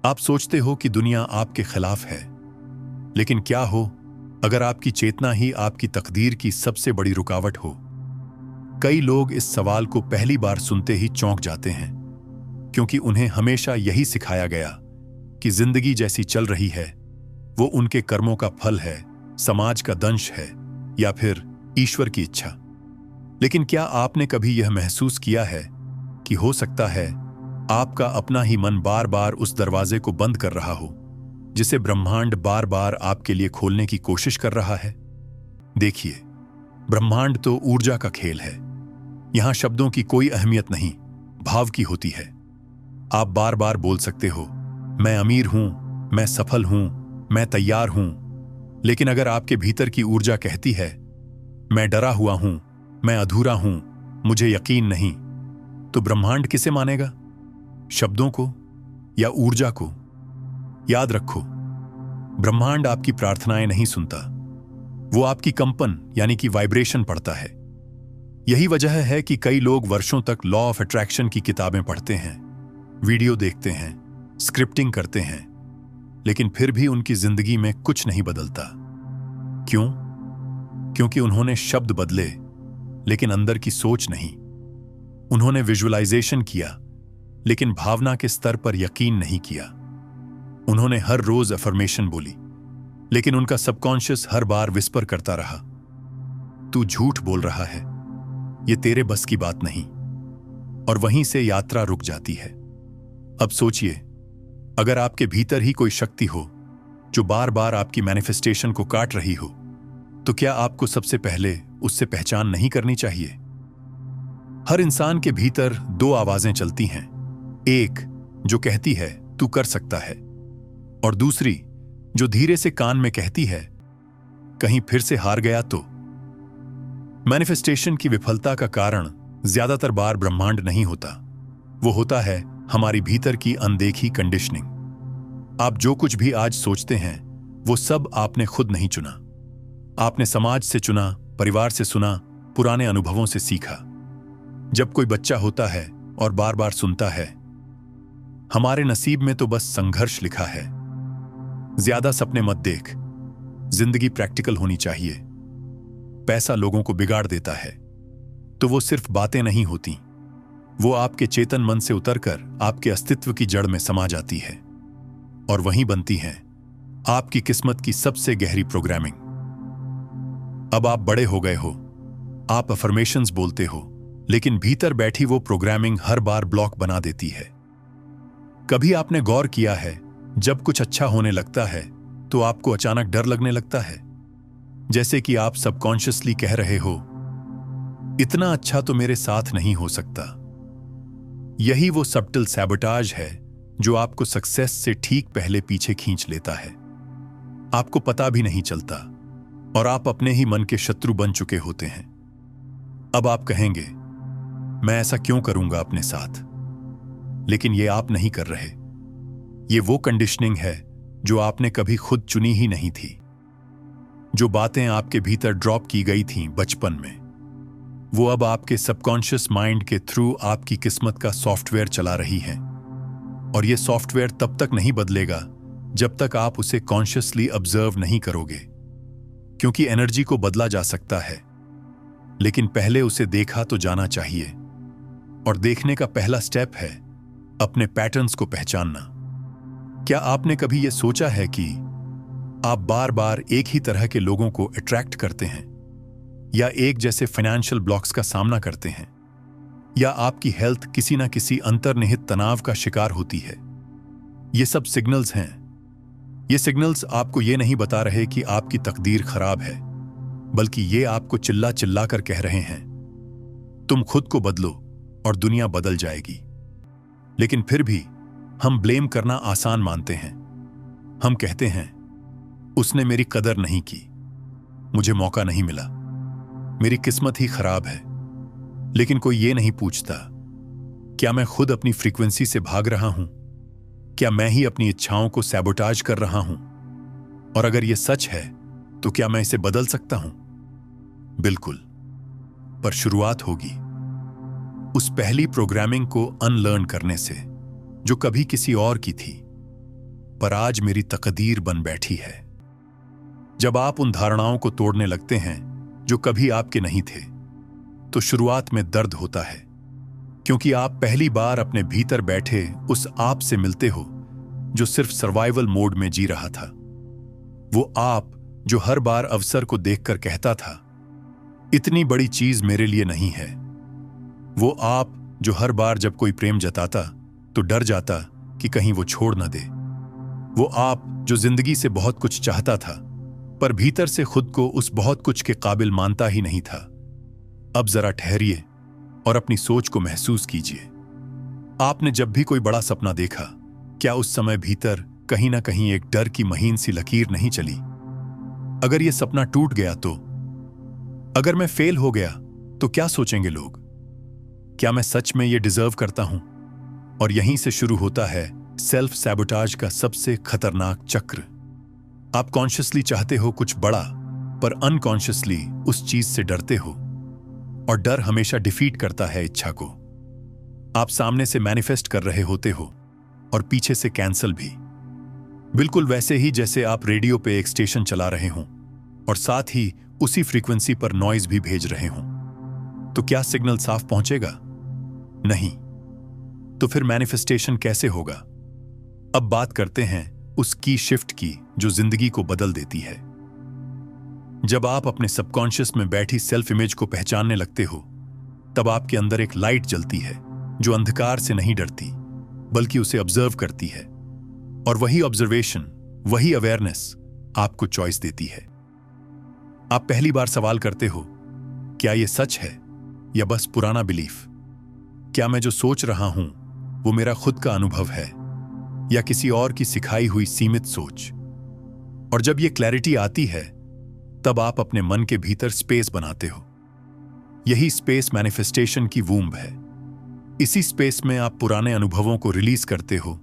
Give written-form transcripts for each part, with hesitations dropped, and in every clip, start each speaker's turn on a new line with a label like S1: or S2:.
S1: आप सोचते हो कि दुनिया आपके खिलाफ है, लेकिन क्या हो अगर आपकी चेतना ही आपकी तकदीर की सबसे बड़ी रुकावट हो? कई लोग इस सवाल को पहली बार सुनते ही चौंक जाते हैं, क्योंकि उन्हें हमेशा यही सिखाया गया कि जिंदगी जैसी चल रही है वो उनके कर्मों का फल है, समाज का दंश है या फिर ईश्वर की इच्छा। लेकिन क्या आपने कभी यह महसूस किया है कि हो सकता है आपका अपना ही मन बार बार उस दरवाजे को बंद कर रहा हो जिसे ब्रह्मांड बार बार आपके लिए खोलने की कोशिश कर रहा है? देखिए, ब्रह्मांड तो ऊर्जा का खेल है। यहां शब्दों की कोई अहमियत नहीं, भाव की होती है। आप बार बार बोल सकते हो, मैं अमीर हूं, मैं सफल हूं, मैं तैयार हूं, लेकिन अगर आपके भीतर की ऊर्जा कहती है, मैं डरा हुआ हूं, मैं अधूरा हूं, मुझे यकीन नहीं, तो ब्रह्मांड किसे मानेगा? शब्दों को या ऊर्जा को? याद रखो, ब्रह्मांड आपकी प्रार्थनाएं नहीं सुनता, वो आपकी कंपन यानी कि वाइब्रेशन पढ़ता है। यही वजह है कि कई लोग वर्षों तक लॉ ऑफ अट्रैक्शन की किताबें पढ़ते हैं, वीडियो देखते हैं, स्क्रिप्टिंग करते हैं, लेकिन फिर भी उनकी जिंदगी में कुछ नहीं बदलता। क्यों? क्योंकि उन्होंने शब्द बदले, लेकिन अंदर की सोच नहीं। उन्होंने विजुअलाइजेशन किया, लेकिन भावना के स्तर पर यकीन नहीं किया। उन्होंने हर रोज अफर्मेशन बोली, लेकिन उनका सबकॉन्शियस हर बार विस्पर करता रहा, तू झूठ बोल रहा है, ये तेरे बस की बात नहीं। और वहीं से यात्रा रुक जाती है। अब सोचिए, अगर आपके भीतर ही कोई शक्ति हो जो बार बार आपकी मैनिफेस्टेशन को काट रही हो, तो क्या आपको सबसे पहले उससे पहचान नहीं करनी चाहिए? हर इंसान के भीतर दो आवाजें चलती हैं, एक जो कहती है तू कर सकता है, और दूसरी जो धीरे से कान में कहती है, कहीं फिर से हार गया तो? मैनिफेस्टेशन की विफलता का कारण ज्यादातर बार ब्रह्मांड नहीं होता, वो होता है हमारी भीतर की अनदेखी कंडीशनिंग। आप जो कुछ भी आज सोचते हैं वो सब आपने खुद नहीं चुना। आपने समाज से चुना, परिवार से सुना, पुराने अनुभवों से सीखा। जब कोई बच्चा होता है और बार बार सुनता है, हमारे नसीब में तो बस संघर्ष लिखा है, ज्यादा सपने मत देख, जिंदगी प्रैक्टिकल होनी चाहिए, पैसा लोगों को बिगाड़ देता है, तो वो सिर्फ बातें नहीं होती, वो आपके चेतन मन से उतरकर आपके अस्तित्व की जड़ में समा जाती है, और वहीं बनती है आपकी किस्मत की सबसे गहरी प्रोग्रामिंग। अब आप बड़े हो गए हो, आप अफर्मेशंस बोलते हो, लेकिन भीतर बैठी वो प्रोग्रामिंग हर बार ब्लॉक बना देती है। कभी आपने गौर किया है, जब कुछ अच्छा होने लगता है तो आपको अचानक डर लगने लगता है, जैसे कि आप सबकॉन्शियसली कह रहे हो, इतना अच्छा तो मेरे साथ नहीं हो सकता। यही वो सबटल सैबोटाज है जो आपको सक्सेस से ठीक पहले पीछे खींच लेता है। आपको पता भी नहीं चलता और आप अपने ही मन के शत्रु बन चुके होते हैं। अब आप कहेंगे, मैं ऐसा क्यों करूंगा अपने साथ? लेकिन ये आप नहीं कर रहे। ये वो कंडीशनिंग है जो आपने कभी खुद चुनी ही नहीं थी। जो बातें आपके भीतर ड्रॉप की गई थीं बचपन में, वो अब आपके सबकॉन्शियस माइंड के थ्रू आपकी किस्मत का सॉफ्टवेयर चला रही हैं। और ये सॉफ्टवेयर तब तक नहीं बदलेगा जब तक आप उसे कॉन्शियसली ऑब्जर्व नहीं करोगे, क्योंकि एनर्जी को बदला जा सकता है, लेकिन पहले उसे देखा तो जाना चाहिए। और देखने का पहला स्टेप है अपने पैटर्न्स को पहचानना। क्या आपने कभी यह सोचा है कि आप बार बार एक ही तरह के लोगों को अट्रैक्ट करते हैं, या एक जैसे फाइनेंशियल ब्लॉक्स का सामना करते हैं, या आपकी हेल्थ किसी ना किसी अंतर्निहित तनाव का शिकार होती है? ये सब सिग्नल्स हैं। ये सिग्नल्स आपको ये नहीं बता रहे कि आपकी तकदीर खराब है, बल्कि ये आपको चिल्ला चिल्ला कर कह रहे हैं, तुम खुद को बदलो और दुनिया बदल जाएगी। लेकिन फिर भी हम ब्लेम करना आसान मानते हैं। हम कहते हैं, उसने मेरी कदर नहीं की, मुझे मौका नहीं मिला, मेरी किस्मत ही खराब है। लेकिन कोई ये नहीं पूछता, क्या मैं खुद अपनी फ्रीक्वेंसी से भाग रहा हूं? क्या मैं ही अपनी इच्छाओं को सैबोटाज कर रहा हूं? और अगर यह सच है, तो क्या मैं इसे बदल सकता हूं? बिल्कुल, पर शुरुआत होगी उस पहली प्रोग्रामिंग को अनलर्न करने से जो कभी किसी और की थी। पर आज मेरी तकदीर बन बैठी है। जब आप उन धारणाओं को तोड़ने लगते हैं जो कभी आपके नहीं थे, तो शुरुआत में दर्द होता है, क्योंकि आप पहली बार अपने भीतर बैठे उस आप से मिलते हो जो सिर्फ सर्वाइवल मोड में जी रहा था। वो आप जो हर बार अवसर को देखकर कहता था, इतनी बड़ी चीज मेरे लिए नहीं है। वो आप जो हर बार जब कोई प्रेम जताता तो डर जाता कि कहीं वो छोड़ न दे। वो आप जो जिंदगी से बहुत कुछ चाहता था, पर भीतर से खुद को उस बहुत कुछ के काबिल मानता ही नहीं था। अब जरा ठहरिए और अपनी सोच को महसूस कीजिए। आपने जब भी कोई बड़ा सपना देखा, क्या उस समय भीतर कहीं ना कहीं एक डर की महीन सी लकीर नहीं चली? अगर यह सपना टूट गया तो, अगर मैं फेल हो गया तो क्या सोचेंगे लोग? क्या मैं सच में ये डिजर्व करता हूं? और यहीं से शुरू होता है सेल्फ सैबोटाज का सबसे खतरनाक चक्र। आप कॉन्शियसली चाहते हो कुछ बड़ा, पर अनकॉन्शियसली उस चीज से डरते हो, और डर हमेशा डिफीट करता है इच्छा को। आप सामने से मैनिफेस्ट कर रहे होते हो और पीछे से कैंसल भी, बिल्कुल वैसे ही जैसे आप रेडियो पे एक स्टेशन चला रहे हों और साथ ही उसी फ्रीक्वेंसी पर नॉइज भी भेज रहे हों। तो क्या सिग्नल साफ पहुंचेगा? नहीं। तो फिर मैनिफेस्टेशन कैसे होगा? अब बात करते हैं उस की शिफ्ट की जो जिंदगी को बदल देती है। जब आप अपने सबकॉन्शियस में बैठी सेल्फ इमेज को पहचानने लगते हो, तब आपके अंदर एक लाइट जलती है जो अंधकार से नहीं डरती, बल्कि उसे ऑब्जर्व करती है। और वही ऑब्जर्वेशन, वही अवेयरनेस आपको चॉइस देती है। आप पहली बार सवाल करते हो, क्या यह सच है या बस पुराना बिलीफ? क्या मैं जो सोच रहा हूं वो मेरा खुद का अनुभव है या किसी और की सिखाई हुई सीमित सोच? और जब ये क्लैरिटी आती है, तब आप अपने मन के भीतर स्पेस बनाते हो। यही स्पेस मैनिफेस्टेशन की वूम्ब है। इसी स्पेस में आप पुराने अनुभवों को रिलीज करते हो,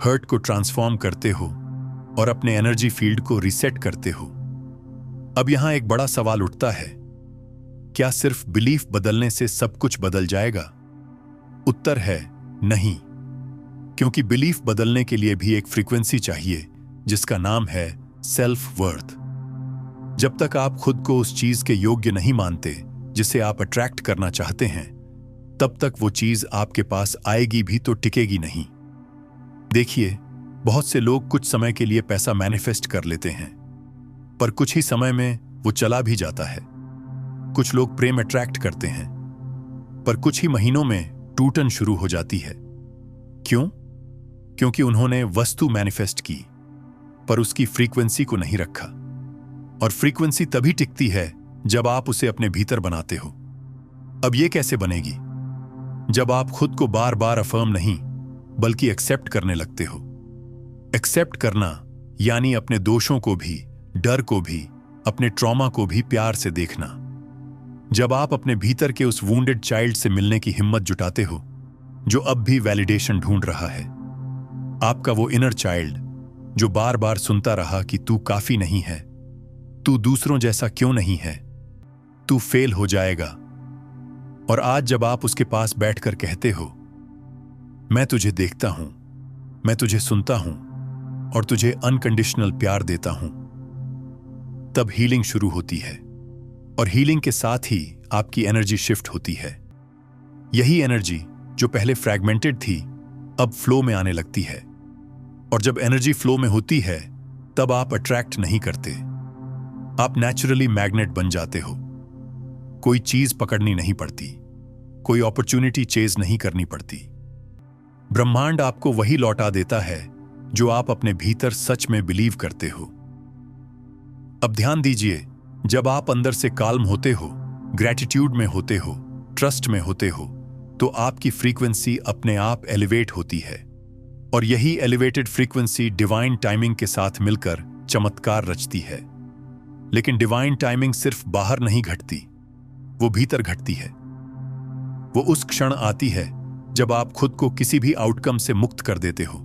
S1: हर्ट को ट्रांसफॉर्म करते हो और अपने एनर्जी फील्ड को रीसेट करते हो। अब यहां एक बड़ा सवाल उठता है, क्या सिर्फ बिलीफ बदलने से सब कुछ बदल जाएगा? उत्तर है नहीं, क्योंकि बिलीफ बदलने के लिए भी एक फ्रीक्वेंसी चाहिए जिसका नाम है सेल्फ वर्थ। जब तक आप खुद को उस चीज के योग्य नहीं मानते जिसे आप अट्रैक्ट करना चाहते हैं, तब तक वो चीज आपके पास आएगी भी तो टिकेगी नहीं। देखिए, बहुत से लोग कुछ समय के लिए पैसा मैनिफेस्ट कर लेते हैं, पर कुछ ही समय में वो चला भी जाता है। कुछ लोग प्रेम अट्रैक्ट करते हैं, पर कुछ ही महीनों में टूटन शुरू हो जाती है। क्यों? क्योंकि उन्होंने वस्तु मैनिफेस्ट की, पर उसकी फ्रीक्वेंसी को नहीं रखा। और फ्रीक्वेंसी तभी टिकती है जब आप उसे अपने भीतर बनाते हो। अब यह कैसे बनेगी? जब आप खुद को बार बार अफर्म नहीं, बल्कि एक्सेप्ट करने लगते हो। एक्सेप्ट करना यानी अपने दोषों को भी, डर को भी, अपने ट्रॉमा को भी प्यार से देखना। जब आप अपने भीतर के उस वूंडेड चाइल्ड से मिलने की हिम्मत जुटाते हो, जो अब भी वैलिडेशन ढूंढ रहा है, आपका वो इनर चाइल्ड जो बार बार सुनता रहा कि तू काफी नहीं है, तू दूसरों जैसा क्यों नहीं है, तू फेल हो जाएगा। और आज जब आप उसके पास बैठकर कहते हो, मैं तुझे देखता हूं, मैं तुझे सुनता हूं और तुझे अनकंडीशनल प्यार देता हूं, तब हीलिंग शुरू होती है। और हीलिंग के साथ ही आपकी एनर्जी शिफ्ट होती है। यही एनर्जी जो पहले फ्रैगमेंटेड थी, अब फ्लो में आने लगती है। और जब एनर्जी फ्लो में होती है, तब आप अट्रैक्ट नहीं करते, आप नेचुरली मैग्नेट बन जाते हो। कोई चीज पकड़नी नहीं पड़ती, कोई अपॉर्चुनिटी चेज नहीं करनी पड़ती। ब्रह्मांड आपको वही लौटा देता है जो आप अपने भीतर सच में बिलीव करते हो। अब ध्यान दीजिए, जब आप अंदर से काल्म होते हो, ग्रैटिट्यूड में होते हो, ट्रस्ट में होते हो, तो आपकी फ्रीक्वेंसी अपने आप एलिवेट होती है। और यही एलिवेटेड फ्रीक्वेंसी डिवाइन टाइमिंग के साथ मिलकर चमत्कार रचती है। लेकिन डिवाइन टाइमिंग सिर्फ बाहर नहीं घटती, वो भीतर घटती है। वो उस क्षण आती है जब आप खुद को किसी भी आउटकम से मुक्त कर देते हो।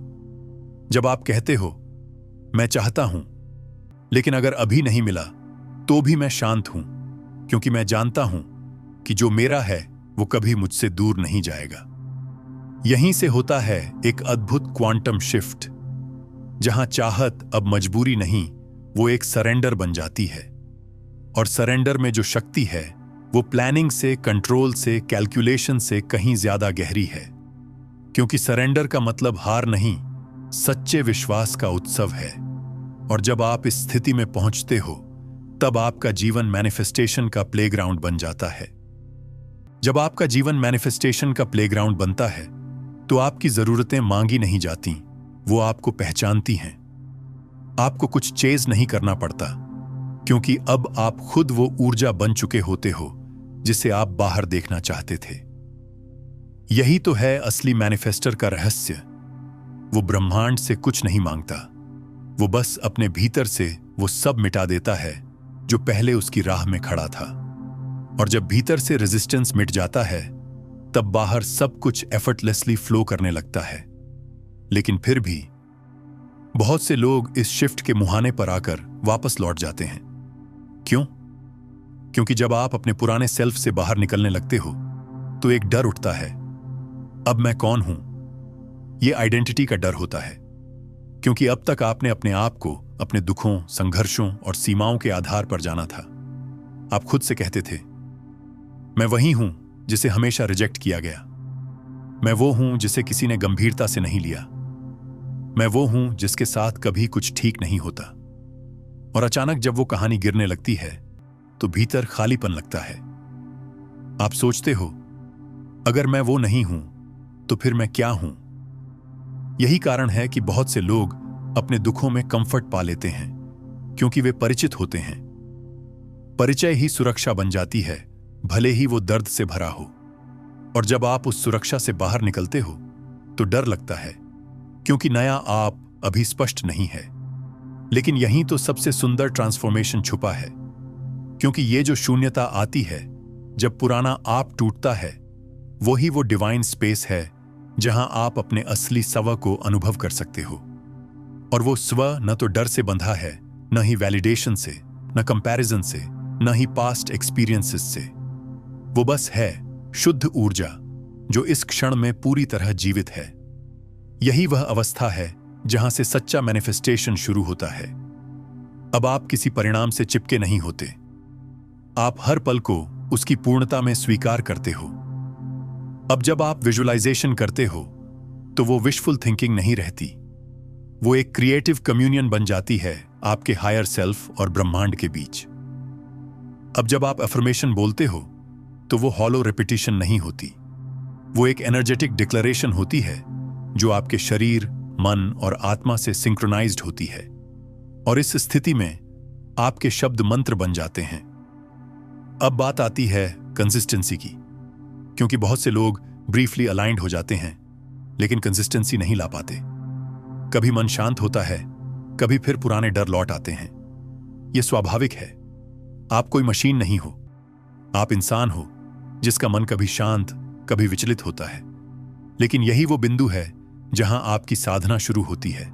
S1: जब आप कहते हो, मैं चाहता हूं, लेकिन अगर अभी नहीं मिला तो भी मैं शांत हूं, क्योंकि मैं जानता हूं कि जो मेरा है वो कभी मुझसे दूर नहीं जाएगा। यहीं से होता है एक अद्भुत क्वांटम शिफ्ट। जहां चाहत अब मजबूरी नहीं, वो एक सरेंडर बन जाती है। और सरेंडर में जो शक्ति है वो प्लानिंग से, कंट्रोल से, कैलकुलेशन से कहीं ज्यादा गहरी है। क्योंकि सरेंडर का मतलब हार नहीं, सच्चे विश्वास का उत्सव है। और जब आप इस स्थिति में पहुंचते हो तब आपका जीवन मैनिफेस्टेशन का प्लेग्राउंड बन जाता है। जब आपका जीवन मैनिफेस्टेशन का प्लेग्राउंड बनता है तो आपकी जरूरतें मांगी नहीं जाती, वो आपको पहचानती हैं। आपको कुछ चेज नहीं करना पड़ता, क्योंकि अब आप खुद वो ऊर्जा बन चुके होते हो जिसे आप बाहर देखना चाहते थे। यही तो है असली मैनिफेस्टर का रहस्य। वो ब्रह्मांड से कुछ नहीं मांगता, वो बस अपने भीतर से वो सब मिटा देता है जो पहले उसकी राह में खड़ा था। और जब भीतर से रेजिस्टेंस मिट जाता है तब बाहर सब कुछ एफर्टलेसली फ्लो करने लगता है। लेकिन फिर भी बहुत से लोग इस शिफ्ट के मुहाने पर आकर वापस लौट जाते हैं। क्यों? क्योंकि जब आप अपने पुराने सेल्फ से बाहर निकलने लगते हो तो एक डर उठता है, अब मैं कौन हूं? यह आइडेंटिटी का डर होता है। क्योंकि अब तक आपने अपने आप को अपने दुखों, संघर्षों और सीमाओं के आधार पर जाना था। आप खुद से कहते थे, मैं वही हूं जिसे हमेशा रिजेक्ट किया गया, मैं वो हूं जिसे किसी ने गंभीरता से नहीं लिया, मैं वो हूं जिसके साथ कभी कुछ ठीक नहीं होता। और अचानक जब वो कहानी गिरने लगती है तो भीतर खालीपन लगता है। आप सोचते हो, अगर मैं वो नहीं हूं तो फिर मैं क्या हूं? यही कारण है कि बहुत से लोग अपने दुखों में कंफर्ट पा लेते हैं, क्योंकि वे परिचित होते हैं। परिचय ही सुरक्षा बन जाती है, भले ही वो दर्द से भरा हो। और जब आप उस सुरक्षा से बाहर निकलते हो तो डर लगता है, क्योंकि नया आप अभी स्पष्ट नहीं है। लेकिन यहीं तो सबसे सुंदर ट्रांसफॉर्मेशन छुपा है, क्योंकि ये जो शून्यता आती है जब पुराना आप टूटता है, वही वो डिवाइन स्पेस है जहां आप अपने असली स्व को अनुभव कर सकते हो। और वो स्व न तो डर से बंधा है, न ही वैलिडेशन से, न कंपैरिजन से, न ही पास्ट एक्सपीरियंसेस से। वो बस है शुद्ध ऊर्जा जो इस क्षण में पूरी तरह जीवित है। यही वह अवस्था है जहां से सच्चा मैनिफेस्टेशन शुरू होता है। अब आप किसी परिणाम से चिपके नहीं होते, आप हर पल को उसकी पूर्णता में स्वीकार करते हो। अब जब आप विजुअलाइजेशन करते हो तो वो विशफुल थिंकिंग नहीं रहती, वो एक क्रिएटिव कम्युनियन बन जाती है आपके हायर सेल्फ और ब्रह्मांड के बीच। अब जब आप अफर्मेशन बोलते हो तो वो हॉलो रिपीटिशन नहीं होती, वो एक एनर्जेटिक डिक्लेरेशन होती है जो आपके शरीर, मन और आत्मा से सिंक्रोनाइज्ड होती है। और इस स्थिति में आपके शब्द मंत्र बन जाते हैं। अब बात आती है कंसिस्टेंसी की, क्योंकि बहुत से लोग ब्रीफली अलाइंड हो जाते हैं लेकिन कंसिस्टेंसी नहीं ला पाते। कभी मन शांत होता है, कभी फिर पुराने डर लौट आते हैं। यह स्वाभाविक है, आप कोई मशीन नहीं हो, आप इंसान हो जिसका मन कभी शांत, कभी विचलित होता है। लेकिन यही वो बिंदु है जहां आपकी साधना शुरू होती है।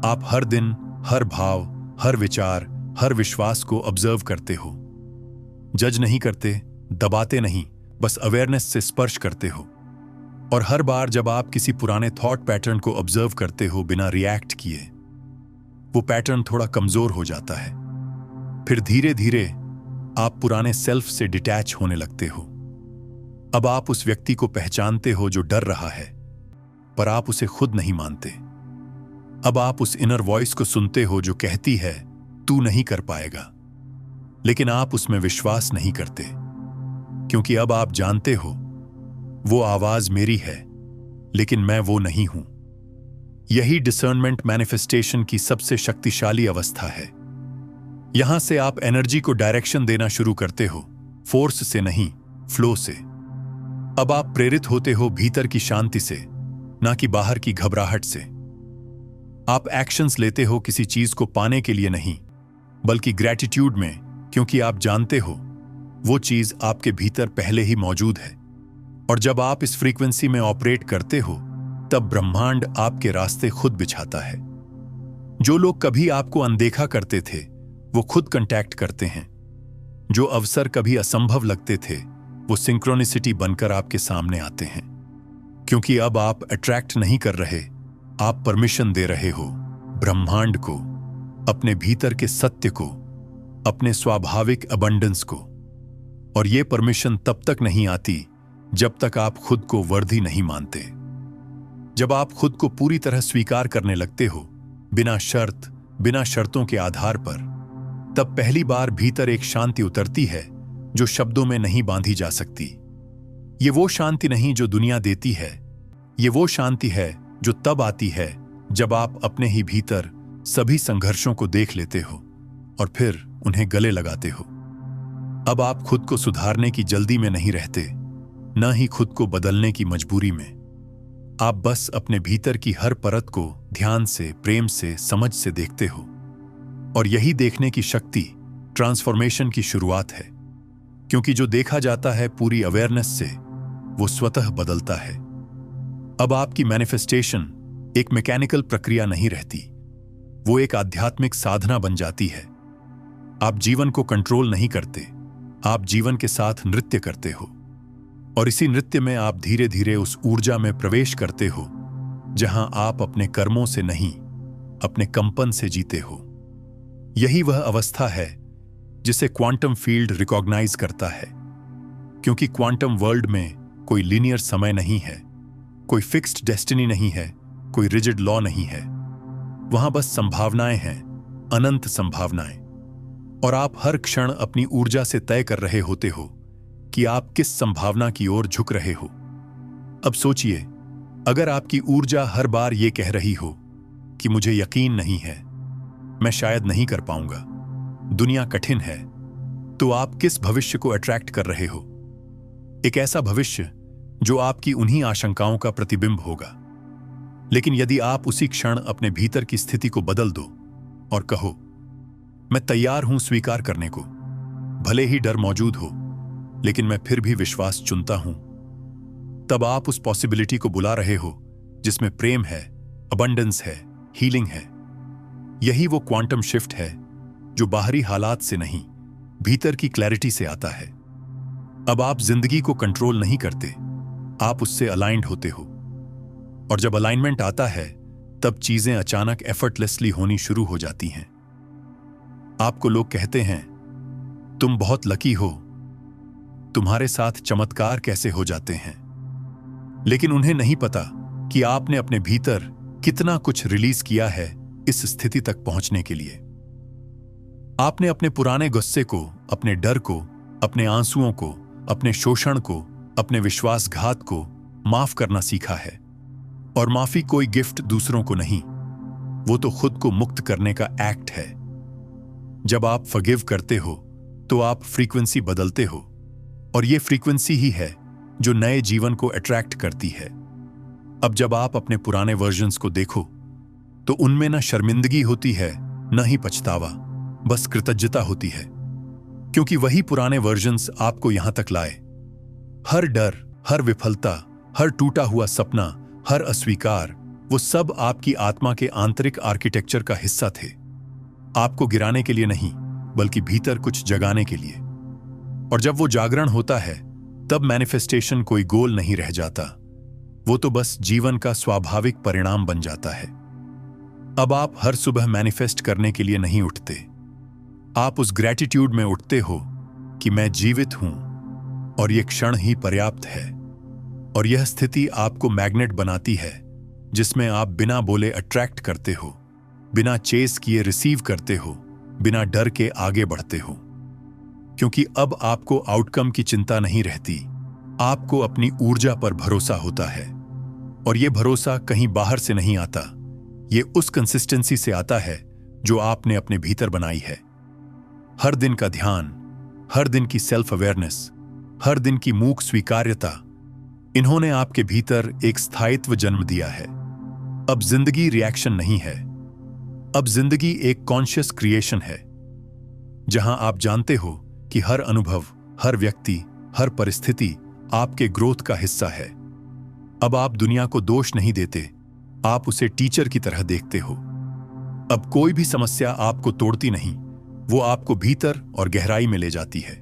S1: आप हर दिन, हर भाव, हर विचार, हर विश्वास को ऑब्जर्व करते हो। जज नहीं करते, दबाते नहीं, बस अवेयरनेस से स्पर्श करते हो। और हर बार जब आप किसी पुराने थॉट पैटर्न को ऑब्जर्व करते हो बिना रिएक्ट किए, वो पैटर्न थोड़ा कमजोर हो जाता है। फिर धीरे धीरे आप पुराने सेल्फ से डिटैच होने लगते हो। अब आप उस व्यक्ति को पहचानते हो जो डर रहा है, पर आप उसे खुद नहीं मानते। अब आप उस इनर वॉइस को सुनते हो जो कहती है तू नहीं कर पाएगा, लेकिन आप उसमें विश्वास नहीं करते, क्योंकि अब आप जानते हो वो आवाज मेरी है, लेकिन मैं वो नहीं हूं। यही डिसर्नमेंट मैनिफेस्टेशन की सबसे शक्तिशाली अवस्था है। यहां से आप एनर्जी को डायरेक्शन देना शुरू करते हो, फोर्स से नहीं, फ्लो से। अब आप प्रेरित होते हो भीतर की शांति से, ना कि बाहर की घबराहट से। आप एक्शंस लेते हो किसी चीज को पाने के लिए नहीं, बल्कि ग्रैटिट्यूड में, क्योंकि आप जानते हो वो चीज आपके भीतर पहले ही मौजूद है। और जब आप इस फ्रीक्वेंसी में ऑपरेट करते हो तब ब्रह्मांड आपके रास्ते खुद बिछाता है। जो लोग कभी आपको अनदेखा करते थे वो खुद कांटेक्ट करते हैं। जो अवसर कभी असंभव लगते थे वो सिंक्रोनिसिटी बनकर आपके सामने आते हैं। क्योंकि अब आप अट्रैक्ट नहीं कर रहे, आप परमिशन दे रहे हो ब्रह्मांड को, अपने भीतर के सत्य को, अपने स्वाभाविक अबंडेंस को। और यह परमिशन तब तक नहीं आती जब तक आप खुद को वर्दी नहीं मानते। जब आप खुद को पूरी तरह स्वीकार करने लगते हो, बिना शर्त, बिना शर्तों के आधार पर, तब पहली बार भीतर एक शांति उतरती है जो शब्दों में नहीं बांधी जा सकती। ये वो शांति नहीं जो दुनिया देती है, ये वो शांति है जो तब आती है जब आप अपने ही भीतर सभी संघर्षों को देख लेते हो और फिर उन्हें गले लगाते हो। अब आप खुद को सुधारने की जल्दी में नहीं रहते, न ही खुद को बदलने की मजबूरी में। आप बस अपने भीतर की हर परत को ध्यान से, प्रेम से, समझ से देखते हो। और यही देखने की शक्ति ट्रांसफॉर्मेशन की शुरुआत है, क्योंकि जो देखा जाता है पूरी अवेयरनेस से, वो स्वतः बदलता है। अब आपकी मैनिफेस्टेशन एक मैकेनिकल प्रक्रिया नहीं रहती, वो एक आध्यात्मिक साधना बन जाती है। आप जीवन को कंट्रोल नहीं करते, आप जीवन के साथ नृत्य करते हो। और इसी नृत्य में आप धीरे धीरे उस ऊर्जा में प्रवेश करते हो जहां आप अपने कर्मों से नहीं, अपने कंपन से जीते हो। यही वह अवस्था है जिसे क्वांटम फील्ड रिकॉग्नाइज करता है, क्योंकि क्वांटम वर्ल्ड में कोई लीनियर समय नहीं है, कोई फिक्स्ड डेस्टिनी नहीं है, कोई रिजिड लॉ नहीं है। वहां बस संभावनाएं हैं, अनंत संभावनाएं। और आप हर क्षण अपनी ऊर्जा से तय कर रहे होते हो कि आप किस संभावना की ओर झुक रहे हो। अब सोचिए, अगर आपकी ऊर्जा हर बार यह कह रही हो कि मुझे यकीन नहीं है, मैं शायद नहीं कर पाऊंगा, दुनिया कठिन है, तो आप किस भविष्य को अट्रैक्ट कर रहे हो? एक ऐसा भविष्य जो आपकी उन्हीं आशंकाओं का प्रतिबिंब होगा। लेकिन यदि आप उसी क्षण अपने भीतर की स्थिति को बदल दो और कहो, मैं तैयार हूं स्वीकार करने को, भले ही डर मौजूद हो, लेकिन मैं फिर भी विश्वास चुनता हूं, तब आप उस पॉसिबिलिटी को बुला रहे हो जिसमें प्रेम है, अबंडेंस है, हीलिंग है। यही वो क्वांटम शिफ्ट है जो बाहरी हालात से नहीं, भीतर की क्लैरिटी से आता है। अब आप जिंदगी को कंट्रोल नहीं करते, आप उससे अलाइंड होते हो। और जब अलाइनमेंट आता है, तब चीजें अचानक एफर्टलेसली होनी शुरू हो जाती हैं। आपको लोग कहते हैं, तुम बहुत लकी हो, तुम्हारे साथ चमत्कार कैसे हो जाते हैं। लेकिन उन्हें नहीं पता कि आपने अपने भीतर कितना कुछ रिलीज किया है इस स्थिति तक पहुंचने के लिए। आपने अपने पुराने गुस्से को, अपने डर को, अपने आंसुओं को, अपने शोषण को, अपने विश्वासघात को माफ करना सीखा है। और माफी कोई गिफ्ट दूसरों को नहीं, वो तो खुद को मुक्त करने का एक्ट है। जब आप फॉरगिव करते हो तो आप फ्रीक्वेंसी बदलते हो, और ये फ्रीक्वेंसी ही है जो नए जीवन को अट्रैक्ट करती है। अब जब आप अपने पुराने वर्जन्स को देखो तो उनमें न शर्मिंदगी होती है, न ही पछतावा, बस कृतज्ञता होती है, क्योंकि वही पुराने वर्जन्स आपको यहां तक लाए। हर डर, हर विफलता, हर टूटा हुआ सपना, हर अस्वीकार, वो सब आपकी आत्मा के आंतरिक आर्किटेक्चर का हिस्सा थे। आपको गिराने के लिए नहीं, बल्कि भीतर कुछ जगाने के लिए। और जब वो जागरण होता है, तब मैनिफेस्टेशन कोई गोल नहीं रह जाता, वो तो बस जीवन का स्वाभाविक परिणाम बन जाता है। अब आप हर सुबह मैनिफेस्ट करने के लिए नहीं उठते, आप उस ग्रैटिट्यूड में उठते हो कि मैं जीवित हूं और ये क्षण ही पर्याप्त है। और यह स्थिति आपको मैग्नेट बनाती है, जिसमें आप बिना बोले अट्रैक्ट करते हो, बिना चेस किए रिसीव करते हो, बिना डर के आगे बढ़ते हो। क्योंकि अब आपको आउटकम की चिंता नहीं रहती, आपको अपनी ऊर्जा पर भरोसा होता है। और यह भरोसा कहीं बाहर से नहीं आता, ये उस कंसिस्टेंसी से आता है जो आपने अपने भीतर बनाई है। हर दिन का ध्यान, हर दिन की सेल्फ अवेयरनेस, हर दिन की मूक स्वीकार्यता, इन्होंने आपके भीतर एक स्थायित्व जन्म दिया है। अब जिंदगी रिएक्शन नहीं है, अब जिंदगी एक कॉन्शियस क्रिएशन है, जहां आप जानते हो कि हर अनुभव, हर व्यक्ति, हर परिस्थिति आपके ग्रोथ का हिस्सा है। अब आप दुनिया को दोष नहीं देते, आप उसे टीचर की तरह देखते हो। अब कोई भी समस्या आपको तोड़ती नहीं, वो आपको भीतर और गहराई में ले जाती है।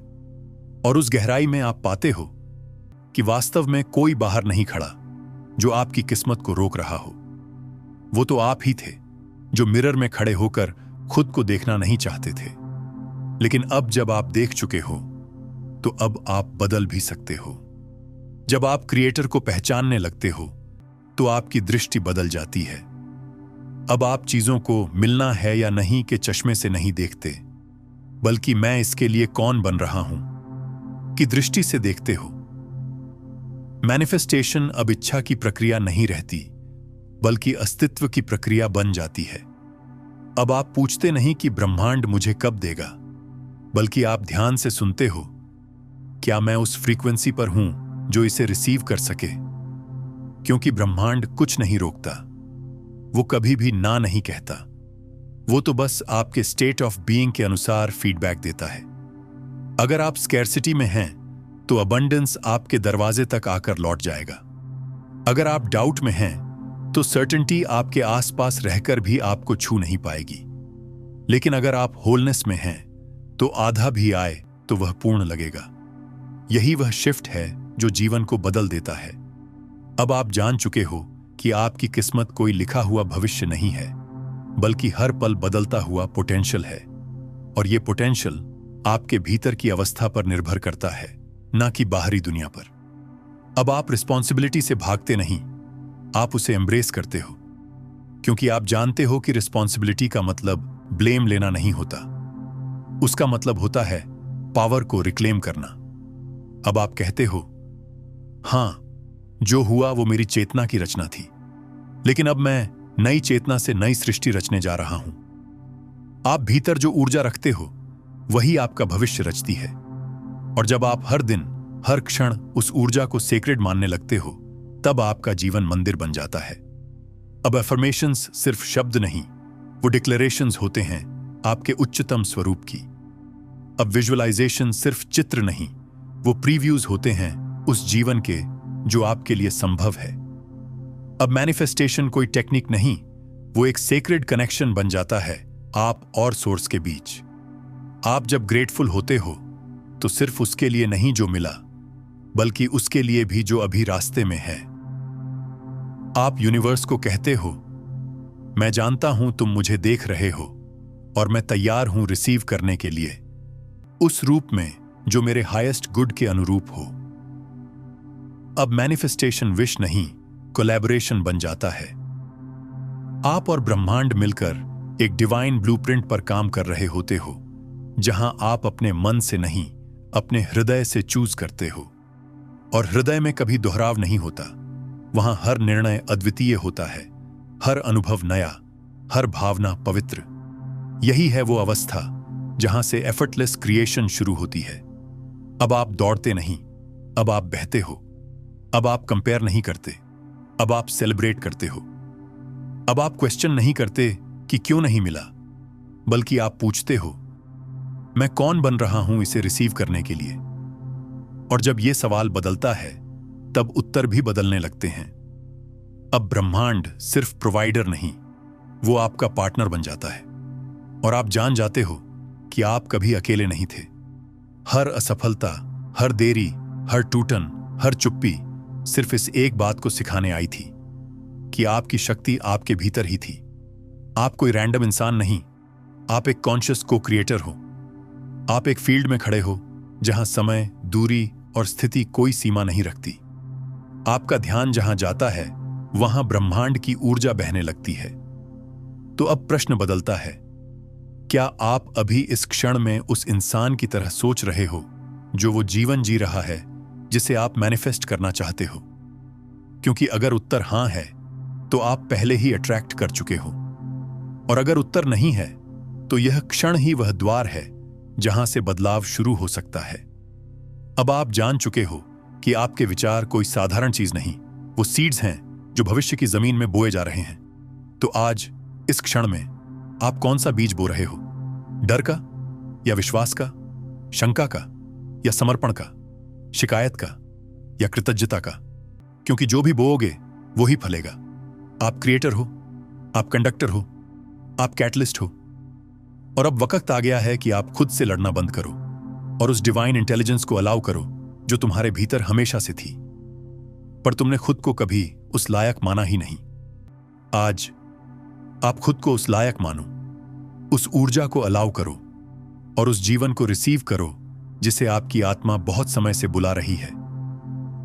S1: और उस गहराई में आप पाते हो कि वास्तव में कोई बाहर नहीं खड़ा जो आपकी किस्मत को रोक रहा हो। वो तो आप ही थे, जो मिरर में खड़े होकर खुद को देखना नहीं चाहते थे। लेकिन अब जब आप देख चुके हो तो अब आप बदल भी सकते हो। जब आप क्रिएटर को पहचानने लगते हो तो आपकी दृष्टि बदल जाती है। अब आप चीजों को मिलना है या नहीं के चश्मे से नहीं देखते, बल्कि मैं इसके लिए कौन बन रहा हूं की दृष्टि से देखते हो। मैनिफेस्टेशन अब इच्छा की प्रक्रिया नहीं रहती, बल्कि अस्तित्व की प्रक्रिया बन जाती है। अब आप पूछते नहीं कि ब्रह्मांड मुझे कब देगा, बल्कि आप ध्यान से सुनते हो, क्या मैं उस फ्रीक्वेंसी पर हूं जो इसे रिसीव कर सके? क्योंकि ब्रह्मांड कुछ नहीं रोकता, वो कभी भी ना नहीं कहता। वो तो बस आपके स्टेट ऑफ बीइंग के अनुसार फीडबैक देता है। अगर आप स्कैर्सिटी में हैं तो अबंडेंस आपके दरवाजे तक आकर लौट जाएगा। अगर आप डाउट में हैं तो सर्टेनिटी आपके आसपास रहकर भी आपको छू नहीं पाएगी। लेकिन अगर आप होलनेस में हैं तो आधा भी आए तो वह पूर्ण लगेगा। यही वह शिफ्ट है जो जीवन को बदल देता है। अब आप जान चुके हो कि आपकी किस्मत कोई लिखा हुआ भविष्य नहीं है, बल्कि हर पल बदलता हुआ पोटेंशियल है। और यह पोटेंशियल आपके भीतर की अवस्था पर निर्भर करता है, ना कि बाहरी दुनिया पर। अब आप रिस्पॉन्सिबिलिटी से भागते नहीं, आप उसे एम्ब्रेस करते हो, क्योंकि आप जानते हो कि रिस्पॉन्सिबिलिटी का मतलब ब्लेम लेना नहीं होता। उसका मतलब होता है पावर को रिक्लेम करना। अब आप कहते हो, हां, जो हुआ वो मेरी चेतना की रचना थी, लेकिन अब मैं नई चेतना से नई सृष्टि रचने जा रहा हूं। आप भीतर जो ऊर्जा रखते हो वही आपका भविष्य रचती है। और जब आप हर दिन, हर क्षण उस ऊर्जा को सेक्रेड मानने लगते हो, तब आपका जीवन मंदिर बन जाता है। अब अफर्मेशंस सिर्फ शब्द नहीं, वो डिक्लेरेशंस होते हैं आपके उच्चतम स्वरूप की। अब विजुअलाइजेशन सिर्फ चित्र नहीं, वो प्रीव्यूज होते हैं उस जीवन के जो आपके लिए संभव है। अब मैनिफेस्टेशन कोई टेक्निक नहीं, वो एक सेक्रेड कनेक्शन बन जाता है आप और सोर्स के बीच। आप जब ग्रेटफुल होते हो तो सिर्फ उसके लिए नहीं जो मिला, बल्कि उसके लिए भी जो अभी रास्ते में है। आप यूनिवर्स को कहते हो, मैं जानता हूं तुम मुझे देख रहे हो और मैं तैयार हूं रिसीव करने के लिए, उस रूप में जो मेरे हाईएस्ट गुड के अनुरूप हो। अब मैनिफेस्टेशन विश नहीं, कोलैबोरेशन बन जाता है। आप और ब्रह्मांड मिलकर एक डिवाइन ब्लूप्रिंट पर काम कर रहे होते हो, जहां आप अपने मन से नहीं, अपने हृदय से चूज करते हो। और हृदय में कभी दोहराव नहीं होता, वहां हर निर्णय अद्वितीय होता है, हर अनुभव नया, हर भावना पवित्र। यही है वो अवस्था जहां से एफर्टलेस क्रिएशन शुरू होती है। अब आप दौड़ते नहीं, अब आप बहते हो। अब आप कंपेयर नहीं करते, अब आप सेलिब्रेट करते हो। अब आप क्वेश्चन नहीं करते कि क्यों नहीं मिला, बल्कि आप पूछते हो, मैं कौन बन रहा हूं इसे रिसीव करने के लिए। और जब यह सवाल बदलता है, तब उत्तर भी बदलने लगते हैं। अब ब्रह्मांड सिर्फ प्रोवाइडर नहीं, वो आपका पार्टनर बन जाता है। और आप जान जाते हो कि आप कभी अकेले नहीं थे। हर असफलता, हर देरी, हर टूटन, हर चुप्पी सिर्फ इस एक बात को सिखाने आई थी कि आपकी शक्ति आपके भीतर ही थी। आप कोई रैंडम इंसान नहीं, आप एक कॉन्शियस को क्रिएटर हो। आप एक फील्ड में खड़े हो जहां समय, दूरी और स्थिति कोई सीमा नहीं रखती। आपका ध्यान जहां जाता है वहां ब्रह्मांड की ऊर्जा बहने लगती है। तो अब प्रश्न बदलता है, क्या आप अभी इस क्षण में उस इंसान की तरह सोच रहे हो जो वो जीवन जी रहा है जिसे आप मैनिफेस्ट करना चाहते हो? क्योंकि अगर उत्तर हां है तो आप पहले ही अट्रैक्ट कर चुके हो, और अगर उत्तर नहीं है तो यह क्षण ही वह द्वार है जहां से बदलाव शुरू हो सकता है। अब आप जान चुके हो कि आपके विचार कोई साधारण चीज नहीं, वो सीड्स हैं जो भविष्य की जमीन में बोए जा रहे हैं। तो आज इस क्षण में आप कौन सा बीज बो रहे हो? डर का या विश्वास का, शंका का या समर्पण का, शिकायत का या कृतज्ञता का? क्योंकि जो भी बोओगे वो ही फलेगा। आप क्रिएटर हो, आप कंडक्टर हो, आप कैटलिस्ट हो। और अब वक्त आ गया है कि आप खुद से लड़ना बंद करो और उस डिवाइन इंटेलिजेंस को अलाउ करो जो तुम्हारे भीतर हमेशा से थी, पर तुमने खुद को कभी उस लायक माना ही नहीं। आज आप खुद को उस लायक मानो, उस ऊर्जा को अलाउ करो और उस जीवन को रिसीव करो जिसे आपकी आत्मा बहुत समय से बुला रही है।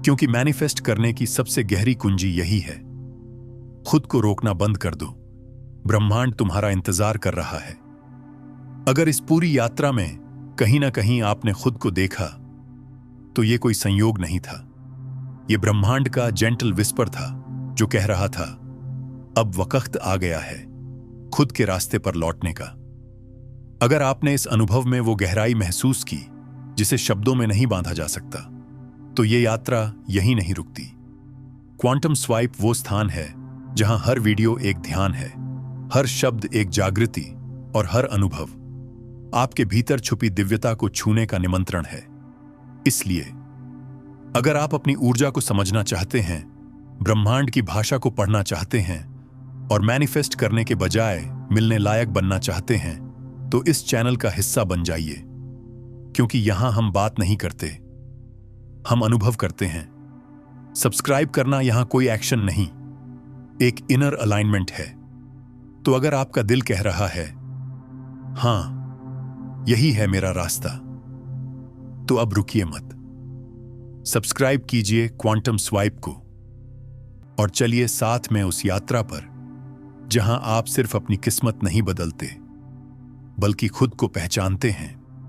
S1: क्योंकि मैनिफेस्ट करने की सबसे गहरी कुंजी यही है। खुद को रोकना बंद कर दो, ब्रह्मांड तुम्हारा इंतजार कर रहा है। अगर इस पूरी यात्रा में कहीं ना कहीं आपने खुद को देखा तो यह कोई संयोग नहीं था, यह ब्रह्मांड का जेंटल विस्पर था जो कह रहा था, अब वक्त आ गया है खुद के रास्ते पर लौटने का। अगर आपने इस अनुभव में वो गहराई महसूस की जिसे शब्दों में नहीं बांधा जा सकता, तो ये यात्रा यहीं नहीं रुकती। क्वांटम स्वाइप वो स्थान है जहां हर वीडियो एक ध्यान है, हर शब्द एक जागृति और हर अनुभव आपके भीतर छुपी दिव्यता को छूने का निमंत्रण है। इसलिए अगर आप अपनी ऊर्जा को समझना चाहते हैं, ब्रह्मांड की भाषा को पढ़ना चाहते हैं और मैनिफेस्ट करने के बजाय मिलने लायक बनना चाहते हैं, तो इस चैनल का हिस्सा बन जाइए। क्योंकि यहां हम बात नहीं करते, हम अनुभव करते हैं। सब्सक्राइब करना यहां कोई एक्शन नहीं, एक इनर अलाइनमेंट है। तो अगर आपका दिल कह रहा है, हां यही है मेरा रास्ता, तो अब रुकिए मत, सब्सक्राइब कीजिए क्वांटम स्वाइप को और चलिए साथ में उस यात्रा पर जहां आप सिर्फ अपनी किस्मत नहीं बदलते, बल्कि खुद को पहचानते हैं।